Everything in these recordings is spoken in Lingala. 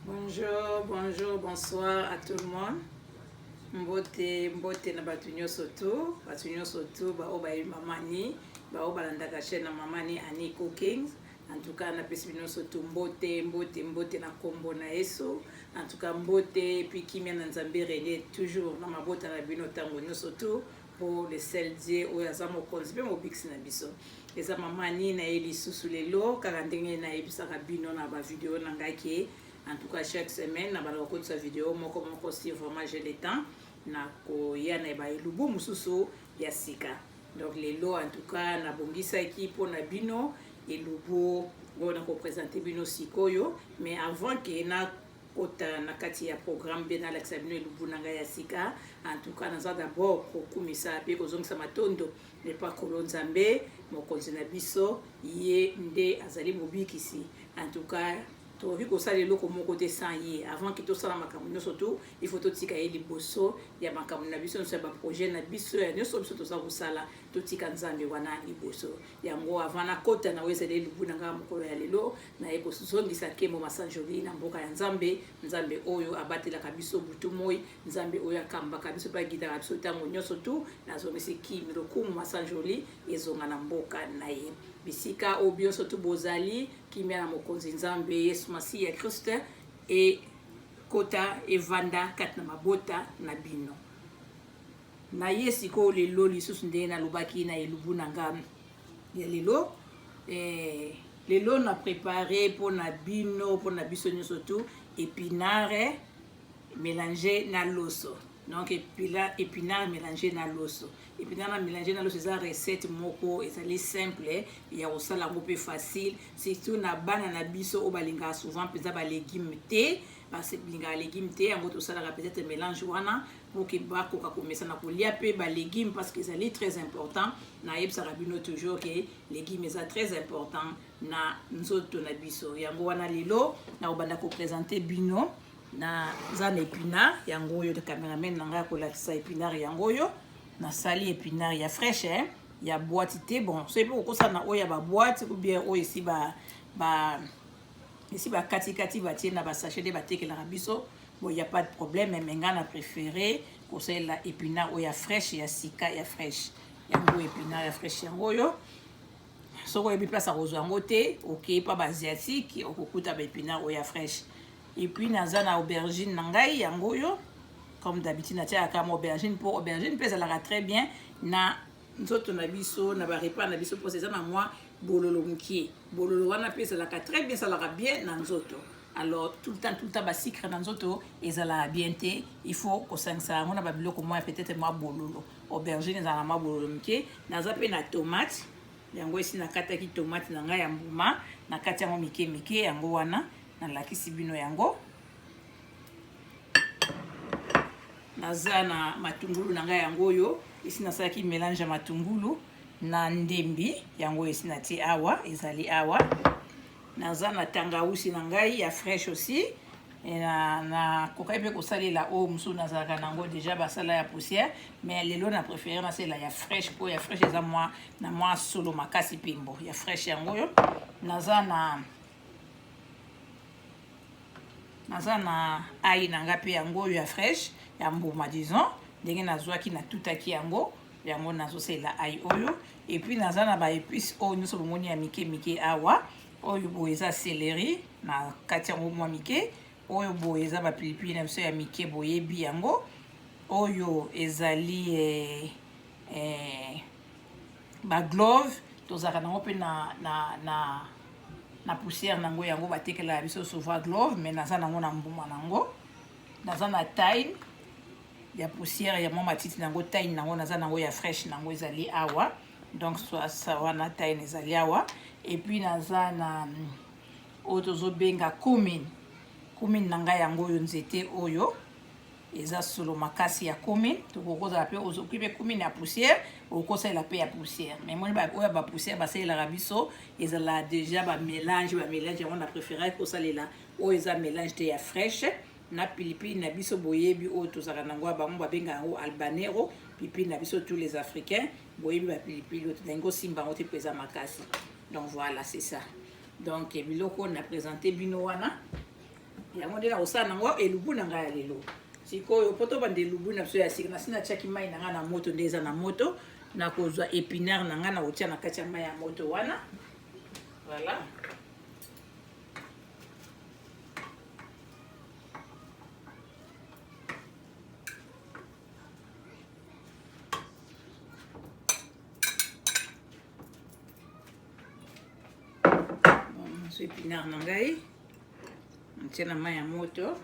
Bonjour, bonsoir à tout le monde. Mbote na batunyo soto, ba oba mamani, ba oba landaka chaîne na mamani Ani Cooking. En tout cas, na pesi bino soto mbote na kombo na eso. En tout cas, mbote puis kimia na nzambe René toujours na mabota na bino tango nyoso to pour le sel die o yaza mokonzi pe mobiksi na biso. Eza mamani na eli susu lelo kaka ndenge na ebisaka bino na ba video na ngai ke. En tout cas, chaque semaine, na baloko sa vidéo moko si vraiment j'ai le temps na ko ya na ba elubu mususu ya sika. Donc lelo en tout cas na bongisa ekipo na bino elubu ngona ko présenter bino sikoyo, mais avant que na kota na kati ya programme bena la bino elubu na ya sika. En tout cas naza d'abord ko kumisa pe ko zongisa matondo ne pas kolonzambe mokonzi na biso ye nde azali mobikisi. En tout cas to vi ko sala eloko moko te sans ye avant que to sala makambo nyonso to il faut totika ye liboso ya makambo na biso nyonso ya baprojet na biso ya nyonso biso toza kosala totika nzambe wana liboso yango avant na kota na wezele libu na nga mokolo ya lelo na ye kozongisa kembo masanjoli na mboka ya nzambe oyo abatelaka biso butu moi nzambe oyo akambaka biso pa gidaka biso ntango nyonso tu nazongisi kimi lokumu masanjoli ezonga na mboka na ye bisika obioso tu bozali kimia na mokonzi nzambe Yesu Masi ya Kristo e kota evanda kat na mabota na bino na yesi ko lelo lisusu nde na lobaki na elubu na ngam ya lelo lelo na préparé pour na bino pour na biso nyonso tu épinare mélangé na loso. Donc épinard mélangé na loso. Épinard mélangé na loso, c'est une recette moko, c'est simple, il y a aussi la mopé facile. Surtout na bana na biso o balinga souvent pesa ba légumes té, parce que balinga légumes té, en gros ça la peut-être mélange wana pour que ba ko ka komesa na ko lia pe ba légumes parce que c'est très important. Na yeb sarabino toujours que légumes c'est très important na nzoto na biso. Yango wana lelo na obanda ko présenter bino na zana épinard yango yo de cameraman nanga ko la sa épinard yango yo na sali épinard ya fraîche ya boîte té bon c'est pour ça na oya ba boîte ou bien o ici ba kati ba tie na ba sachet de ba tekela biso bon y a pas de problème mais ngana préféré ko c'est la épinard oya fraîche ya sika ya fraîche yango épinard ya fraîche yango yo soko ebi place a rozo yango té OK pas ba asiatique okukuta ba épinard oya fraîche. Et puis naza na aubergine nangai yango yo comme d'habitude na tia ka aubergine pour aubergine pesa la très bien na nzoto na biso na ba repas na biso pour ça na moi bololo mukie bololo wana pesa la très bien ça la bien na nzoto. Alors tout le temps ba sucre na nzoto ezala bien té il faut ko sangsa ngona ba biloko moi peut-être moi bololo aubergine za na ma bololo mukie naza pe na tomate yango esi na kata ki tomate na ngai ya mbuma na kati yango mike yango wana na lakisi bino yango naza na matungulu na ngai yango yo isi nasalaki mélange ya matungulu na ndembi yango esi na tie awa ezali awa naza na tangausi na ngai ya fraîche aussi na kokai pe kosalela o musu nazalaka nango déjà basala ya poussière mais lelo na préféré nasala ya fraîche po ya fraîche eza moi na moi solo makasi pimbo ya fraîche yango yo naza na ail nanga pe yango ya fraîche ya mbuma disons ndenge nazwaki na tutaki yango nazo sela ail oyo et puis naza na ba épices oyo nyonso bomoni ya mike awa oyo bo eza céleri na kati yango mwa mike oyo bo eza ba pilipili na biso ya mike boyebi yango oyo ezali ba clove tozaka nango pe na poussière nango yango batekela biso souvent clove mais naza nango na mbuma nango naza na thyme ya poussière ya mwa matiti nango thyme nango naza nango ya fraîche nango ezali awa donc ça wana thyme ezali awa et puis naza na oyo tozobenga cumin nanga yango oyo nzete oyo eza solo makasi ya cumin tokokozala pe ozoki pe cumin ya poussière okosalela pe ya poussière mais moni oyo ba poussière basalelaka biso ezala déjà ba mélange yango na préféré kosalela oyo eza mélange te ya fraîche na pilipili na biso boyebi oyo tozalaka nango bango babenga yango albanero pilipili na biso tous les africains boyebi ba pilipili oyo tolingi osimba yango te mpo eza makasi donc voilà c'est ça donc biloko na présenté bino wana yango nde na kosala nango elubu na ngai ya lelo sikoyo po tobanda elubu na biso ya sika nasi natiaki mai na ngai na moto nde eza na moto nakozwa épinard na ngai na kotia na kati ya mai ya moto wana voilà so épinard na ngai natia na mai ya moto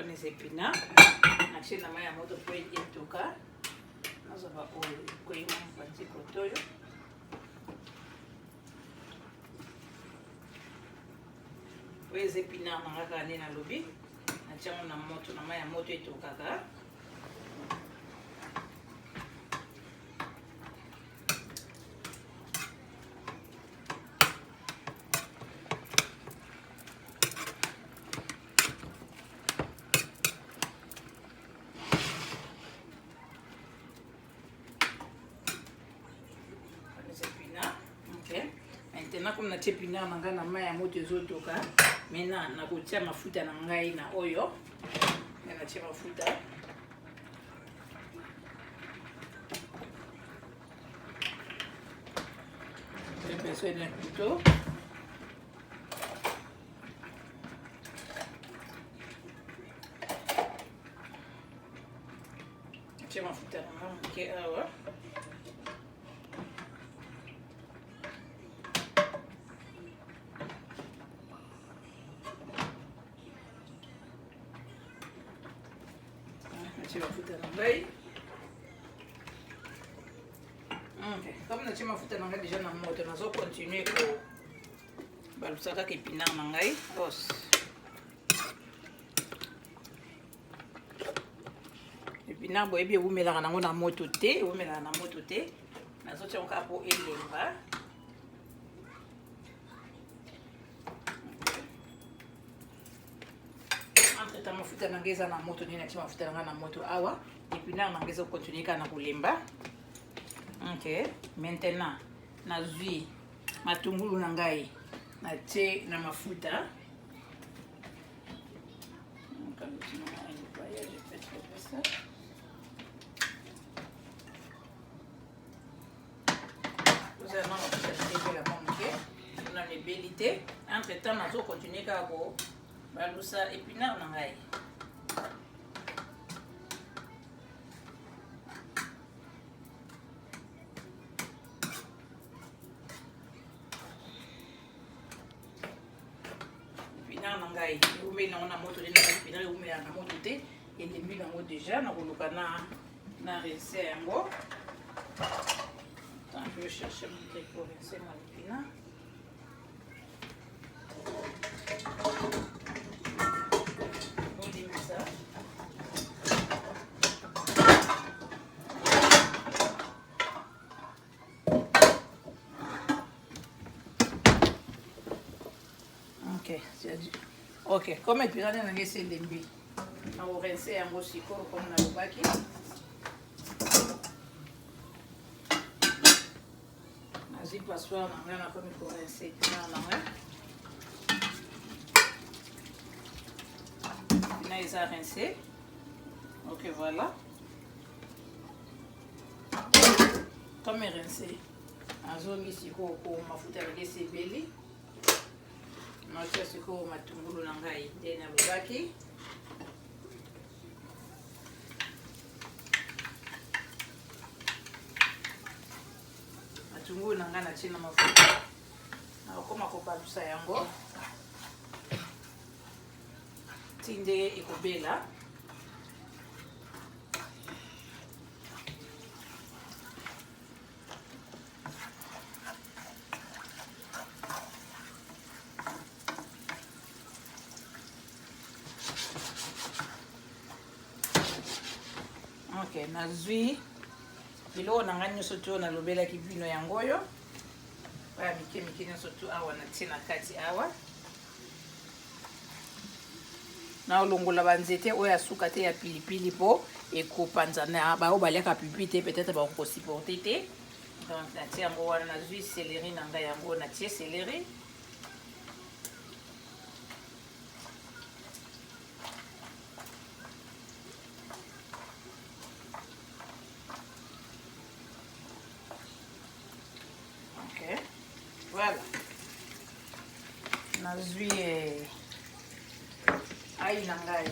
les épinards natie na mai ya moto po etuka nazwa koyima mopanzi kotoyo oyo eza épinard na kaka nde nalobi natiango na moto na mai ya moto etokaka maintenant comme natie épinard na ngai na mai ya moto ezotoka maintenant nakotia mafuta na ngai na oyo natie mafuta j'ai besoin d'un couteau natie mafuta na ngai moke awa mafuta na ngai comme natie mafuta na ngai déjà na moto nazo continuer ko balusa kaka épinard na ngai os épinard boyebi ewumelaka nango na moto te ewumelaka na moto te nazotia kaka po elemba ta mafuta na ngai eza na moto nde natie mafuta na ngai na moto awa épinard na ngai ezokontinue kaka na kolemba ok maintenant nazwi matungulu na ngai natie na mafuta ozala na mafuta na ebela moke na ebeli te entre temps nazokontinue kaka ko balusa épinard na ngai épinard na ngai eumeli nango na moto nde naka épinard eumelaka na moto te elembi nango déjà nakoluka na rince yango je vais chercher mon truc pour rincer mon épinard ok comme épinard na ngai esi elembi nakorince yango sikoyo comme nalobaki nazwi passoire na ngai nakomi korince épinard na ngai épinard eza rincé ok voilà comme rincé nazongi sikoyo ko mafuta na ngai esi ebeli natia sikoyo matungulu na ngai nde nalobaki matungulu na ngai natie na mafuta nakokoma kobalusa yango ti nde ekobela ok nazwi biloko na ngai nyonso to nalobelaki bino yango oyo oya mike mike nyonso tu awa natie na kati awa naolongola banzete oyo asuka te ya pilipili mpo ekopanza na bao baliaka pilipili te peut-être bakosupporte te donc natie yango wana nazwi céleri na ngai yango natie céleri ok voilà nazwi ai na ngai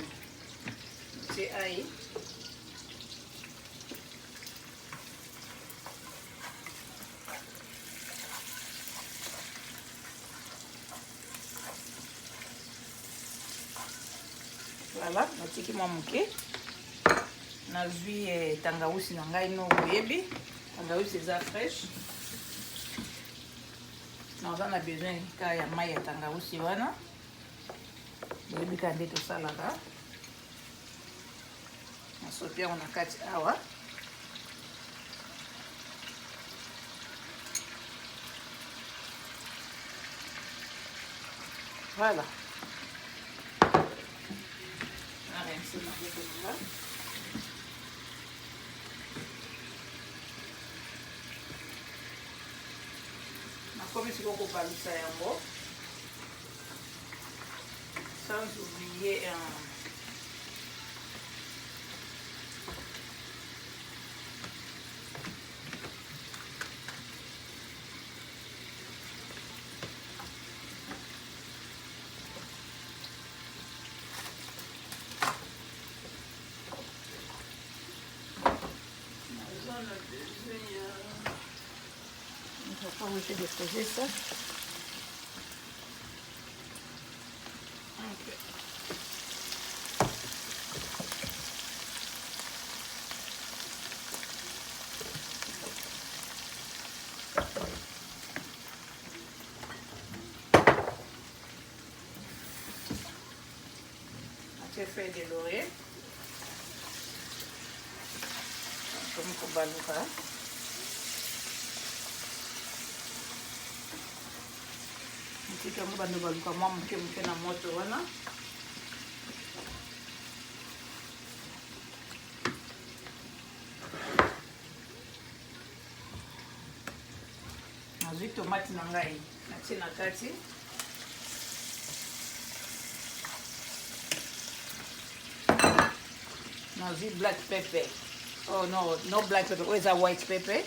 natie ai voilà natiki mwa moke nazwi tangausi na ngai no boyebi tangausi eza fraîche naza na besoin ka ya mai ya tangausi wana boyebi ka nde tosalaka nasopi yango na kati awa voilà nakomi sikoyo kobalusa yango sans oublier où j'ai déposé ça. Okay. J'ai fait des lauriers. Comme pour balouka. Tika mo bando baluka mwa moke moke na moto wana nazwi tomate na ngai natie na kati nazwi black pepper oh no black pepper oyo eza white pepper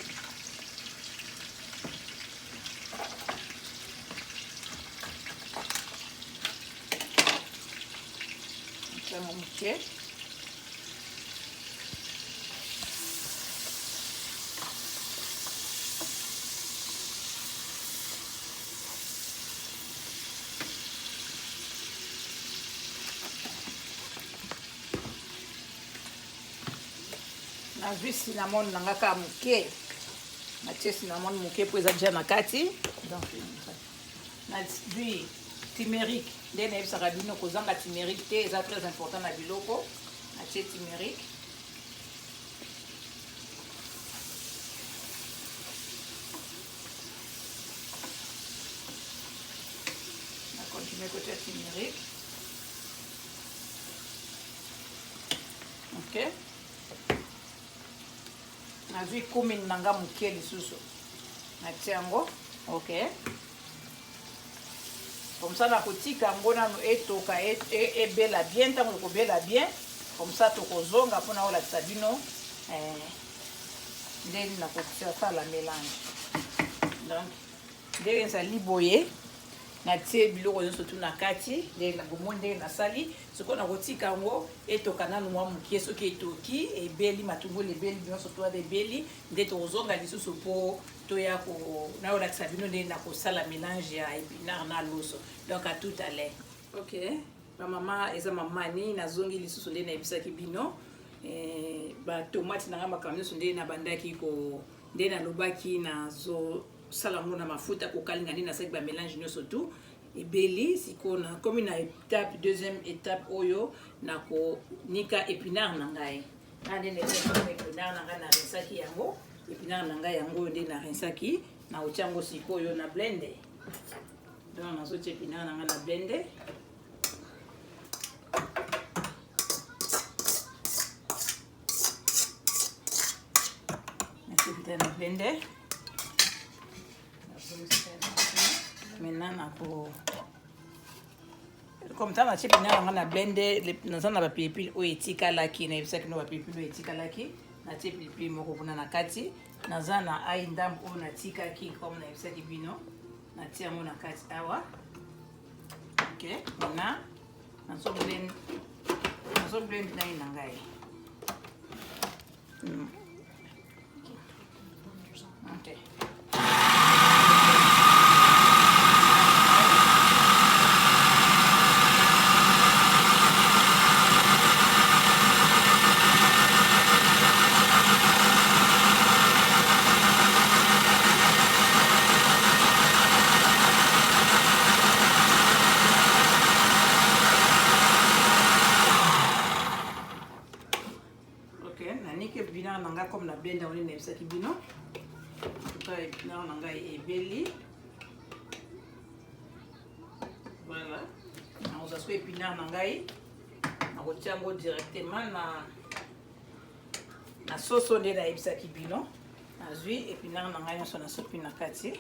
moke nazwi cinnamon nanga kaka moke natie cinnamon moke mpo eza deja na kati donc nazwi turmeric nde nayebisaka bino kozanga turmeric te eza très important na biloko natie turmeric na continue kotia turmeric ok nazwi kumini nanga moke lisusu natie yango ok comme ça nakotika yango nano etoka ebela bien ntango ekobela bien comme ça tokozonga mpona kolakisa bino ndenge nakosala mélange donc ndenge ezali boye natie biloko nyonso tu na kati ndenge nabomoi ndenge nasali sikoyo nakotika yango etoka nano mwa mokie soki etoki ebeli matungulu ebeli nyonso to wana ebeli nde tokozonga lisusu mpo toya naolakisa bino ndenge nakosala mélange ya épinard na loso donc à tout à l'heure ok bamama eza mamani nazongi lisusu ndenge nayebisaki bino batomate nanga makambo nyonso ndenge nabandaki ndenge nalobaki nazosala ngo na mafuta kokalinga ndenge nasalaki bamélange nyonso tu ebeli sikoyo nakomi na étape deuxième étape oyo nakonika épinard na ngai ndenge épinard na ngai narensaki yango épinard na ngai yango oyo nde narensaki na ochango sikoyo na blender. Donc nazotia épinard na nga na blender. Na blender. Maintenant comme ça na chip na blender na na ba pilipili o etikalaki na ebisaki no ba pilipili o etikalaki na chip pilipili moko kuna na kati naza na ai ndambu o na tikaki comme na ebisaki bino na tia mo na kati awa. OK, maintenant nazo blend na ina ngai. OK. Comme la blender on est ça qui bino en tout cas épinard na ngai ebeli voilà on a soit épinard na ngai na kotia ngo directement na sauce on est na ebisa ki bino azui épinard na ngai on a sopi na kati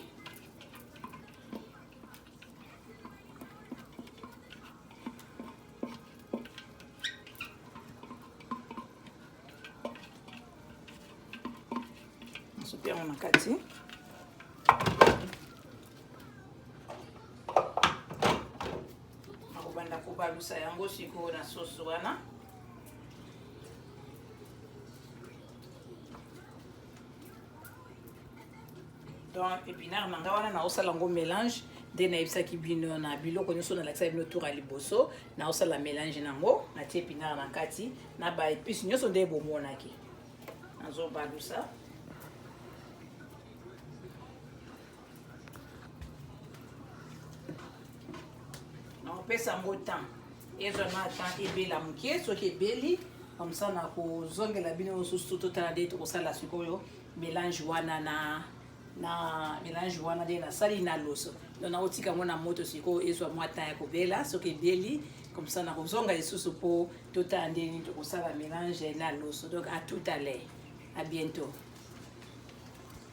super on a kati akobanda kobalusa yango sikoyo na sauce wana donc épinard na nga wana naosala yango mélange nde nayebisaki bino na biloko nyonso nalakisaki bino tour ya liboso naosala mélange nango natie épinard na kati na baépice nyonso nde bomonaki nazobalusa. Pesa ngo temps ezo na temps ebela mukie soki ebeli comme ça na kozongela bino susu totala de tosala sikoyo mélange wana na mélange wana de na sali na loso donc na otika ngo na moto sikoyo ezo mwa temps ya kobela soki ebeli comme ça na kozonga lisusu po totala ndeni tosala mélange na loso. Donc à tout à l'heure, à bientôt.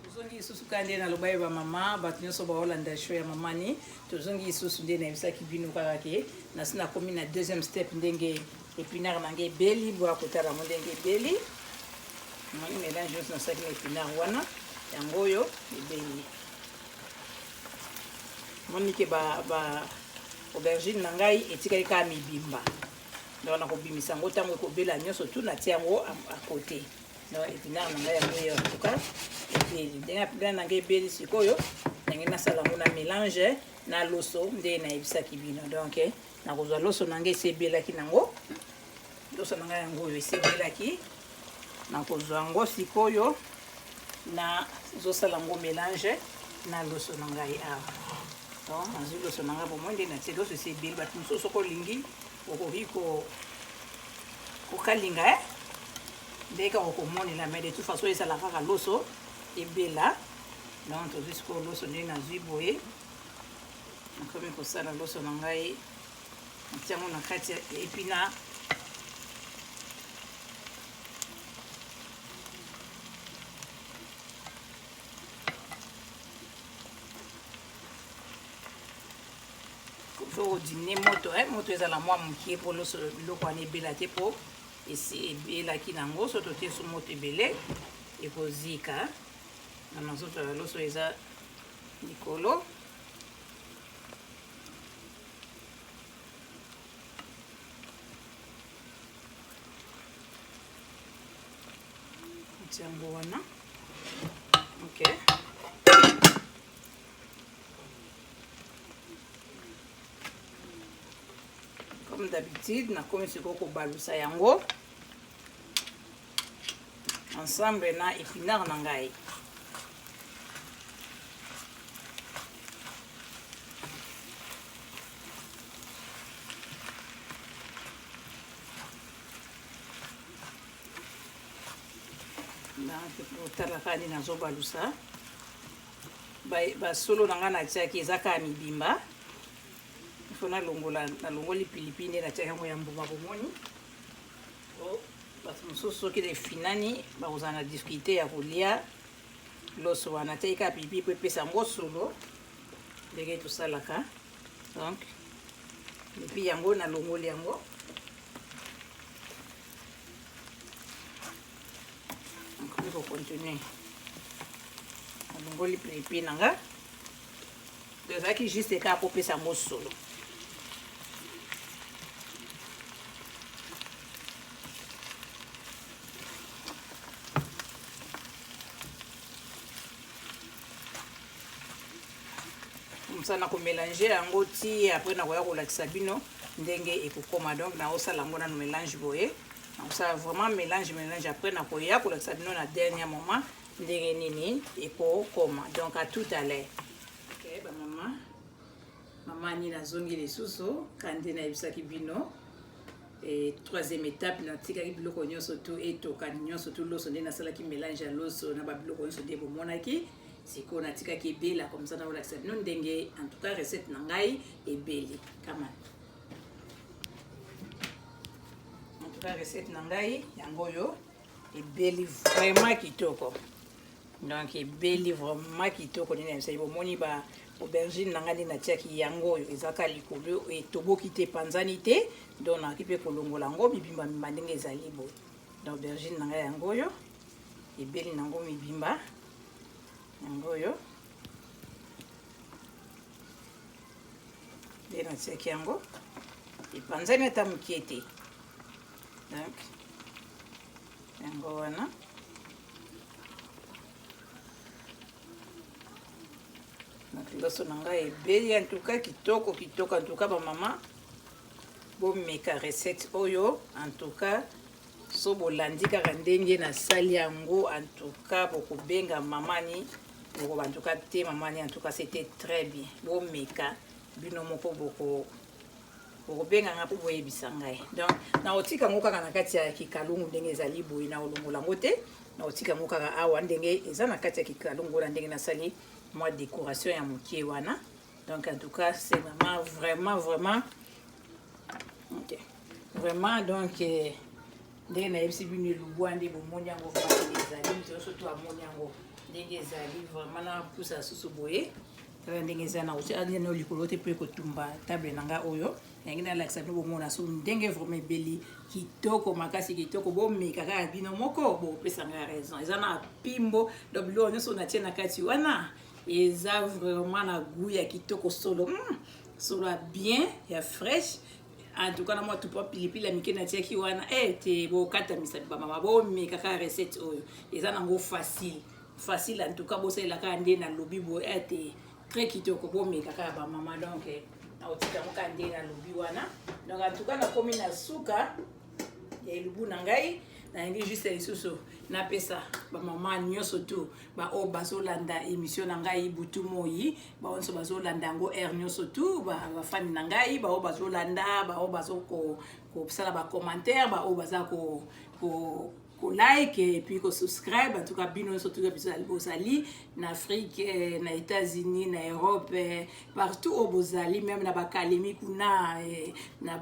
Tozongi isusu kande na lobaye ba mama bato nyonso ba Holanda show ya mama ni tozongi isusu nde na bisaki bino kaka ke na sina komi na deuxième step ndenge épinard na nge beli bo akotala mo ndenge beli moni mélange juste na saki épinard wana yango yo ebeli moni ke ba aubergine na ngai etikali ka mibimba donc na kobimisa ngo tango ko bela nyonso tout na tiango à côté. Non, épinard na ngai yango en tout cas ebeli ndenge épinard na ngai ebeli sikoyo ndenge nasala ngo na mélange na loso nde nayebisaki bino. Donc nakozwa loso na ngai esebelaki nango loso na ngai yango oyo esebelaki nakozwa ngo sikoyo na zosala ngo mélange na loso na ngai awa. Donc nazwi loso na ngai bomoi nde natie loso esebeli bato mosusu kolingi okoki kokalinga ndeka okomonela mais de toute façon ezala kaka loso ebela. Donc tozwi sikoyo loso nde nazwi boye nakomi kosala loso na ngai natiango na kati ya épinard faut dîner moto moto ezala mwa mokie po loso biloko wana ebela te po esi ebelaki nango so totie so moto ebele ekozika na nazoto ya loso eza likolo. Tiango wana ok. Comme d'habitude nakomi sikoyo kobalusa yango ensemble na épinard na ngai. Na otala kani nazobalusa ba solo nanga na tiaki ezaka mibimba fona longoli pilipili na tiaki yango ya mbuma bomoni bato mosusu soki efinani bakozala na difficulté ya kolia loso wana tiaki kaka pilipili po epesa yango solo ndenge tosalaka. Donc epi yango nalongoli yango okoki kocontinue nalongoli pilipili nanga ezalaki juste kaka kopesa yango solo. Na ko mélanger yango ti après na koya kolakisa bino ndenge ekokoma. Donc na osala yango na mélange boye na osala vraiment mélange après na koya kolakisa bino na dernier moment ndenge nini ekokoma. Donc à tout à l'heure. Ok ba mama ni na zongi lisusu kandi na yebisaki bino et troisième étape na tikaki biloko nyonso to etokani nyonso to loso nde nasalaki mélange ya loso na babiloko nyonso nde bomonaki siko natikaki ebela comme ça na olakisa bino ndenge en tout cas recette na ngai ebeli kama en tout cas recette na ngai yango oyo ebeli vraiment kitoko. Donc ebeli vraiment kitoko nini na sayi bomoni ba aubergine na ngai natiaki yango oyo ezaka likolo etoboki te panzani te donc nakaki mpe kolongola yango mibimba ndenge ezali boye. Donc aubergine na ngai yango oyo ebeli nango mibimba yango oyo nde natiaki yango epanzani ata mokie te. Donc yango wana loso na ngai ebeli en tout cas kitoko en tout cas bamama bomeka recette oyo en tout cas so bolandi kaka ndenge nasali yango en tout cas bokobenga mamani boko en tout cas te mamani en tout cas c'était très bien. Bomeka bino moko bokobenga nga po boyebisa ngai. Donc na otika yango kaka na kati ya kikalungu ndenge ezali boye na olongola yango te na otika yango kaka awa ndenge eza na kati ya kikalungu na ndenge nasali moi décoration ya mokie wana. Donc en tout cas c'est vraiment ok vraiment. Donc ndenge nayebisi bino elubwa nde bomoni yango ezali surtout amoni yango ndenge ezali vraiment na pusa susu boye tala ndenge eza na otia na likolo te mpe kotumba table nanga oyo yangi nalakisa bino bomona so ndenge vraiment ebeli kitoko makasi kitoko. Bomeka kaka bino moko bopesa ngai raison eza na pimbo donc biloko nyonso natie na kati wana eza vraiment na goût ya kitoko solo solo bien ya fraîche. En tout cas na moi tout pas pilipili la mike na tiaki wana te bokata misa bamama bomeka kaka recette oyo eza nango facile en tout cas bosalela kaka nde na lobi boye te très kitoko bomeka kaka bamama. Donc na otika ngo kaka nde na lobi wana. Donc en tout cas nakomi na suka ya elubu na ngai nalingi juste lisusu napesa bamama nyonso tu baoyo bazolanda émission na ngai butu moi baoyo nyonso bazolanda yango aire nyonso tu bafani na ngai baoyo bazolanda baoyo bazokosala bacommentaire baoyo baza ko like et puis ko subscribe. En tout cas bino nyonso tu bozali na Afrique na États-Unis na Europe partout au bozali même na bakalemi kuna na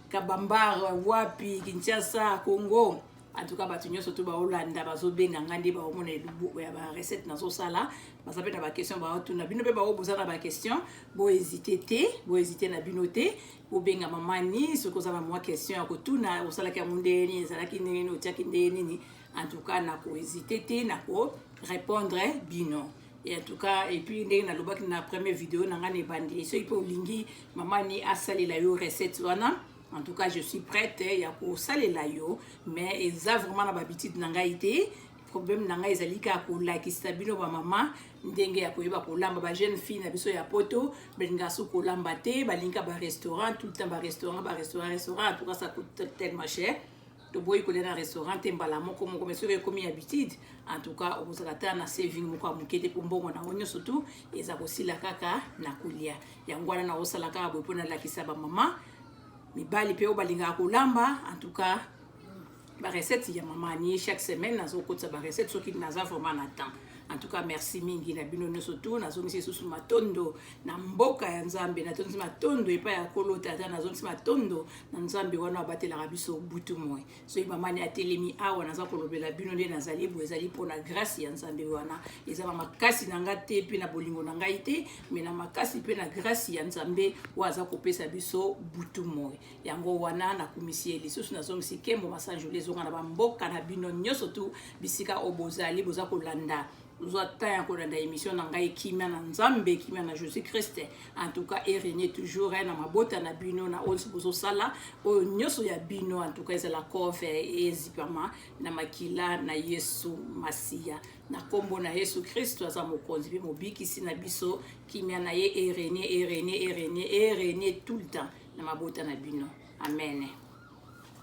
Kabambar wapi Kinshasa Congo. En tout cas bato nyonso to baolanda bazobenga ngandi baomona elubu ya ba recette nazo sala basape na ba question baotuna bino pe baoboza na ba question bo hésiter na bino te bobenga mamani soko za ba question ya kotuna osala ka mundeni ezalaki ndenge no tiaki ndeni. En tout cas na ko hésiter te na ko répondre bino. Et en tout cas et puis ndenge na lobaki na première vidéo na ngane bandi so ipo lingi mamani asali la yo recette wana. En tout cas, je suis prête ya ko salela yo mais eza vraiment na babitide na ngai te. Problème na ngai ezali ka ko like stabino ba mama ndenge ya koyeba ko lamba ba jeune fille na biso ya poto belinga su ko lamba te balinga ba restaurant tout le temps ba restaurant en tout cas ça coûte tellement cher. To boy ko na restaurant te mbala moko mais sur comme habitude en tout cas au bozalata na saving moko amukete po mbongo na onyo surtout eza ko sila kaka na kulia yango na osala kaka boy pona la kisaba mama mibali pe obalinga kolamba. En tout cas ba recette ya mama ni chaque semaine nazo kotsa ba recette soki naza vraiment na temps. en tout cas merci mingi na bino nyonso tu nazongisi susu matondo na mboka ya Nzambe na tonzi matondo epa ya kolota ta nazongisi matondo na Nzambe wana abatelaka biso butu moi so mama ni atelemi awa naza kolobela bino nde nazali bo ezali pona grâce ya Nzambe wana eza na makasi na ngate pe na bolingo na ngai te mais na makasi pe na grâce ya Nzambe waza kopesa biso butu moi yango wana na komisi lisusu nazongisi kembo masanjoli ezonga na bamboka na bino nyonso tu bisika obozali boza kolanda Nous attendons la émission na kimia na Nzambe kimia na Jésus Christ en tout cas et régner toujours na mabota na bino na onsi bozo sala o nyoso ya bino en tout cas c'est la coffre et zipama na makila na Yesu Masia na kombo na Yesu Christ aza mokonzi pe mobikisi na biso kimia na ye et régner tout le temps na mabota na bino amen.